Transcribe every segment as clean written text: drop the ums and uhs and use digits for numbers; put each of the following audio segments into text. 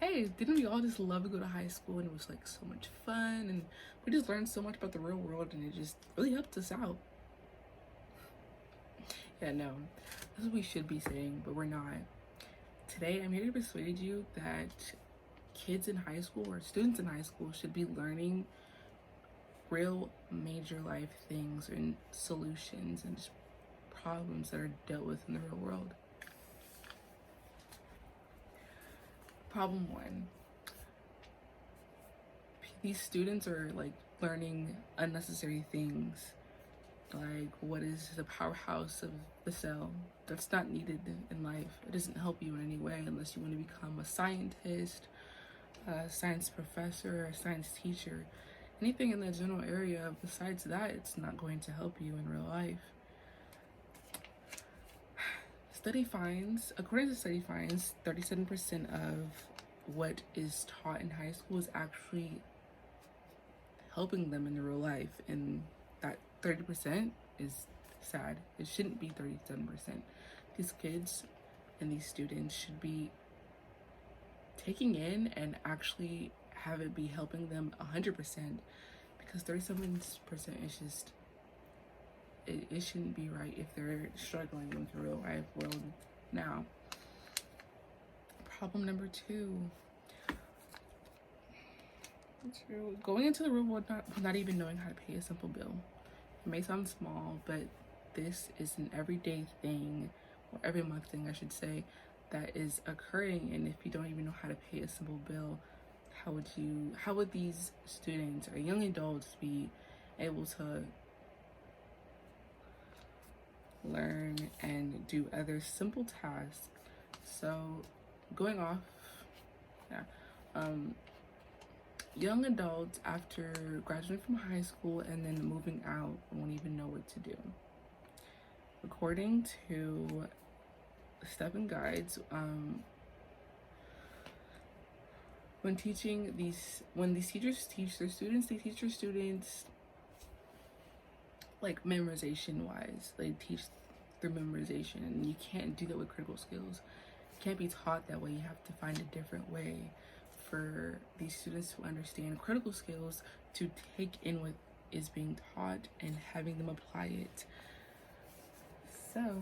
hey, didn't we all just love to go to high school and it was like so much fun and we just learned so much about the real world and it just really helped us out? Yeah, no, this is what we should be saying, but we're not. Today, I'm here to persuade you that kids in high school or students in high school should be learning real major life things and solutions and just problems that are dealt with in the real world. Problem one, these students are like learning unnecessary things, like what is the powerhouse of the cell. That's not needed in life. It doesn't help you in any way unless you want to become a scientist, a science professor, a science teacher. Anything in the general area besides that, it's not going to help you in real life. According to study finds, 37% of what is taught in high school is actually helping them in real life, and that 30% is sad. It shouldn't be 37%. These kids and these students should be taking in and actually have it be helping them 100%, because 37% is just, it shouldn't be right if they're struggling with the real life world now. Problem number two, going into the real world not even knowing how to pay a simple bill. It may sound small, but this is an everyday thing, or every month thing I should say, that is occurring. And if you don't even know how to pay a simple bill, how would these students or young adults be able to learn and do other simple tasks? So going off, young adults after graduating from high school and then moving out won't even know what to do. According to Step and Guides, when these teachers teach their students, they teach their students like memorization wise. They teach through memorization, and you can't do that with critical skills. You can't be taught that way. You have to find a different way for these students to understand critical skills, to take in what is being taught and having them apply it. So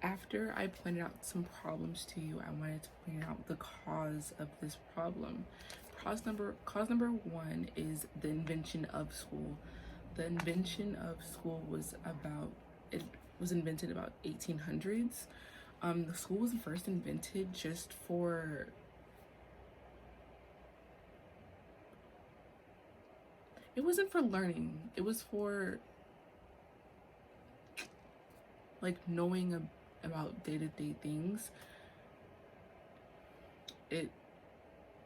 after I pointed out some problems to you, I wanted to point out the cause of this problem. Cause number one is the invention of school. The invention of school was invented about 1800s. The school was first invented just for it wasn't for learning. It was for like knowing about day-to-day things. It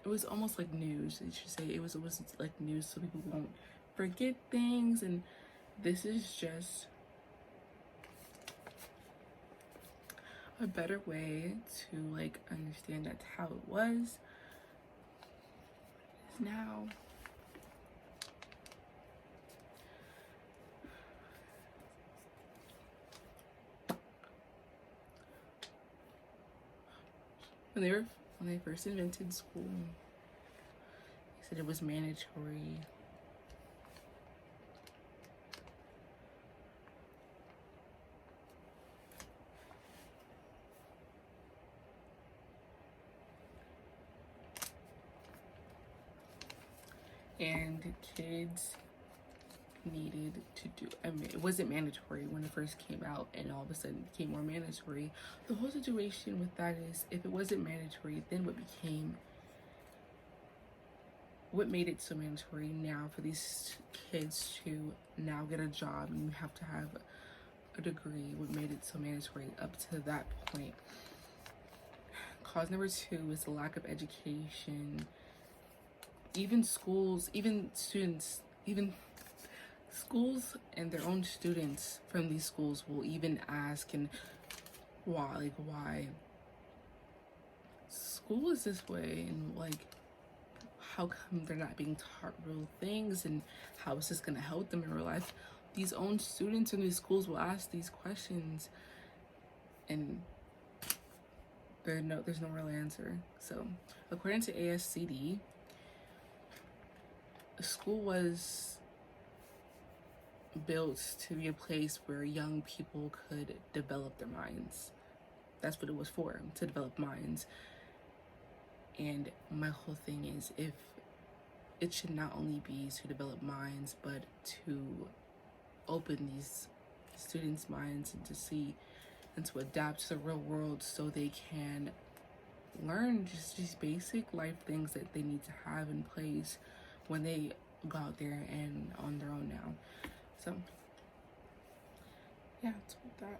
was almost like news. I should say it was like news, so people won't forget things. And this is just a better way to like understand that's how it was now. When they first invented school, they said it was mandatory. And kids needed to do, it wasn't mandatory when it first came out, and all of a sudden it became more mandatory. The whole situation with that is, if it wasn't mandatory, then what made it so mandatory now for these kids to now get a job and you have to have a degree? What made it so mandatory up to that point? Cause number two is the lack of education. Even schools and their own students from these schools will even ask, and why school is this way, and like how come they're not being taught real things, and how is this going to help them in real life? These own students in these schools will ask these questions, and there's no real answer. So according to ASCD, school was built to be a place where young people could develop their minds. That's what it was for, to develop minds. And my whole thing is, if it should not only be to develop minds, but to open these students' minds and to see and to adapt to the real world so they can learn just these basic life things that they need to have in place when they go out there and on their own now. So yeah, that's what that.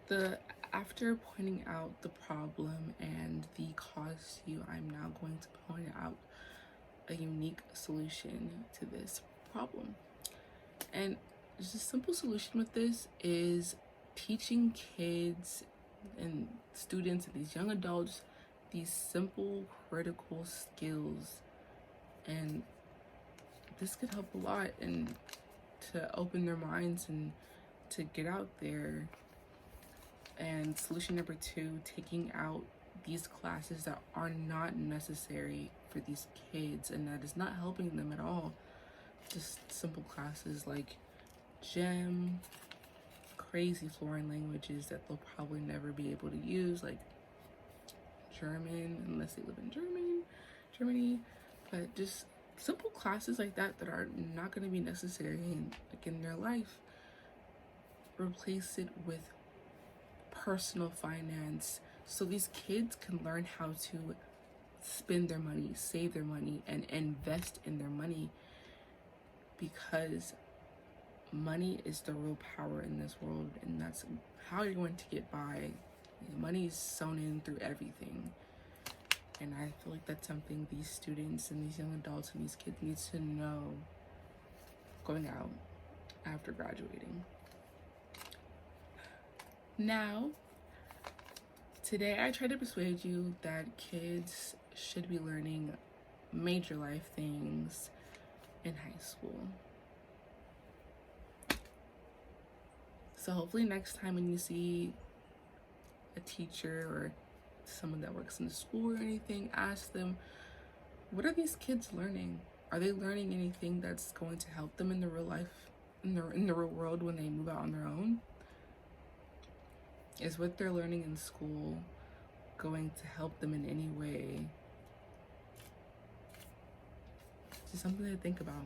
So after pointing out the problem and the cause to you, I'm now going to point out a unique solution to this problem. And just a simple solution with this is teaching kids and students and these young adults these simple critical skills. And this could help a lot and to open their minds and to get out there. And solution number 2, taking out these classes that are not necessary for these kids and that is not helping them at all. Just simple classes like gym, crazy foreign languages that they'll probably never be able to use, like German, unless they live in Germany. But just simple classes like that that are not going to be necessary in their life. Replace it with personal finance so these kids can learn how to spend their money, save their money, and invest in their money, because money is the real power in this world, and that's how you're going to get by. Money is sewn in through everything, and I feel like that's something these students and these young adults and these kids need to know going out after graduating. Now, today I try to persuade you that kids should be learning major life things in high school. So hopefully next time when you see a teacher or someone that works in the school or anything, ask them, what are these kids learning? Are they learning anything that's going to help them in the real life, in the real world when they move out on their own? Is what they're learning in school going to help them in any way? Just something to think about.